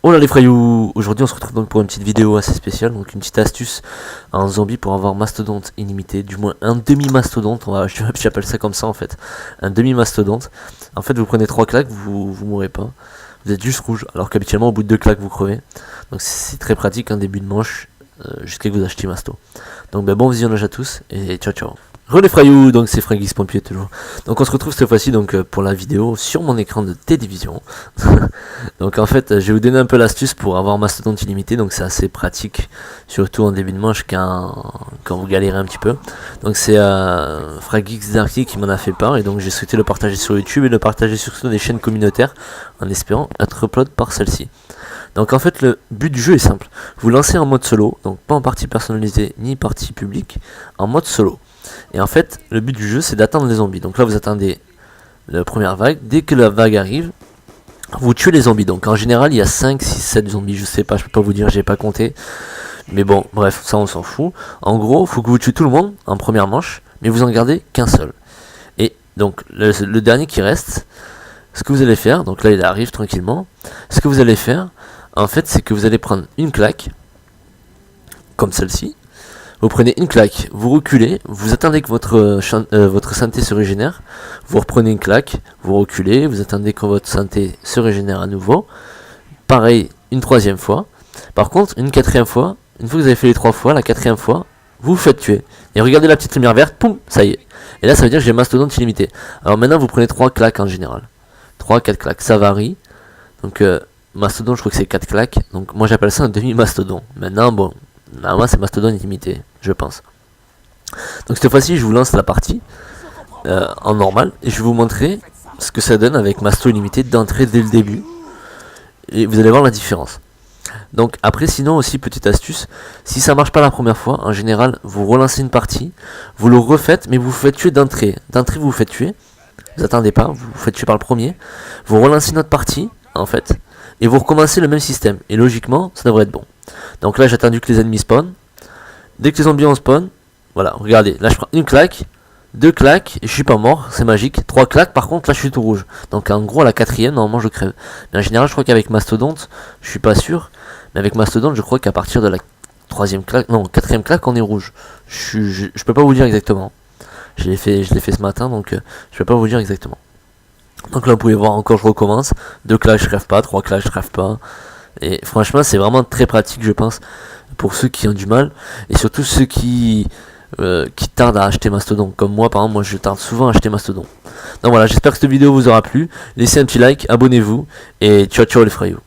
Oh là les frayous, aujourd'hui on se retrouve donc pour une petite vidéo assez spéciale, donc une petite astuce en zombie pour avoir mastodonte illimité, du moins un demi-mastodonte, j'appelle ça comme ça en fait, un demi-mastodonte. En fait vous prenez 3 claques, vous mourrez pas, vous êtes juste rouge, alors qu'habituellement au bout de 2 claques vous crevez. Donc c'est très pratique en début de manche, jusqu'à que vous achetiez masto. Donc bon visionnage à tous, et ciao ciao. Re les frayous, donc c'est Frangix Pompier toujours. Donc on se retrouve cette fois-ci donc pour la vidéo sur mon écran de télévision. Donc en fait je vais vous donner un peu l'astuce pour avoir mastodonte illimité, donc c'est assez pratique, surtout en début de manche quand vous galérez un petit peu. Donc c'est Frangix Darky qui m'en a fait part, et donc j'ai souhaité le partager sur YouTube et le partager sur des chaînes communautaires en espérant être upload par celle-ci. Donc en fait le but du jeu est simple, vous lancez en mode solo, donc pas en partie personnalisée ni partie publique, en mode solo. Et en fait, le but du jeu, c'est d'attendre les zombies. Donc là, vous attendez la première vague. Dès que la vague arrive, vous tuez les zombies. Donc en général, il y a 5, 6, 7 zombies. Je sais pas, je peux pas vous dire, j'ai pas compté. Mais bon, bref, ça on s'en fout. En gros, il faut que vous tuez tout le monde en première manche, mais vous en gardez qu'un seul. Et donc, le dernier qui reste, ce que vous allez faire, donc là, il arrive tranquillement. Ce que vous allez faire, en fait, c'est que vous allez prendre une claque, comme celle-ci. Vous prenez une claque, vous reculez, vous attendez que votre santé se régénère, vous reprenez une claque, vous reculez, vous attendez que votre santé se régénère à nouveau. Pareil, une troisième fois. Par contre, une quatrième fois, une fois que vous avez fait les 3 fois, la quatrième fois, vous vous faites tuer. Et regardez la petite lumière verte, poum, ça y est. Et là, ça veut dire que j'ai mastodonte illimité. Alors maintenant, vous prenez 3 claques en général. 3-4 claques, ça varie. Donc, mastodonte, je crois que c'est 4 claques. Donc, moi, j'appelle ça un demi-mastodon. Maintenant, bon... moi c'est mastodonte illimité, je pense. Donc cette fois-ci je vous lance la partie en normal et je vais vous montrer ce que ça donne avec masto illimité d'entrée dès le début. Et vous allez voir la différence. Donc après sinon aussi petite astuce, si ça marche pas la première fois, en général vous relancez une partie, vous le refaites mais vous vous faites tuer d'entrée. D'entrée vous vous faites tuer, vous attendez pas, vous vous faites tuer par le premier, vous relancez une autre partie en fait, et vous recommencez le même système. Et logiquement ça devrait être bon. Donc là j'ai attendu que les ennemis spawn. Dès que les zombies ont spawn, voilà, regardez, là je prends une claque, 2 claques, et je suis pas mort, c'est magique. 3 claques, par contre là je suis tout rouge. Donc en gros à la 4ème, normalement je crève. Mais en général je crois qu'avec Mastodonte, je suis pas sûr, mais avec Mastodonte je crois qu'à partir de la 3ème claque, non 4ème claque on est rouge. Je peux pas vous dire exactement. Je l'ai fait ce matin, donc je peux pas vous dire exactement. Donc là vous pouvez voir encore, je recommence. 2 claques je crève pas, 3 claques je crève pas. Et franchement c'est vraiment très pratique je pense pour ceux qui ont du mal, et surtout ceux qui tardent à acheter Mastodon, comme moi par exemple. Moi je tarde souvent à acheter Mastodon. Donc voilà, j'espère que cette vidéo vous aura plu, laissez un petit like, abonnez-vous, et ciao ciao les frayous.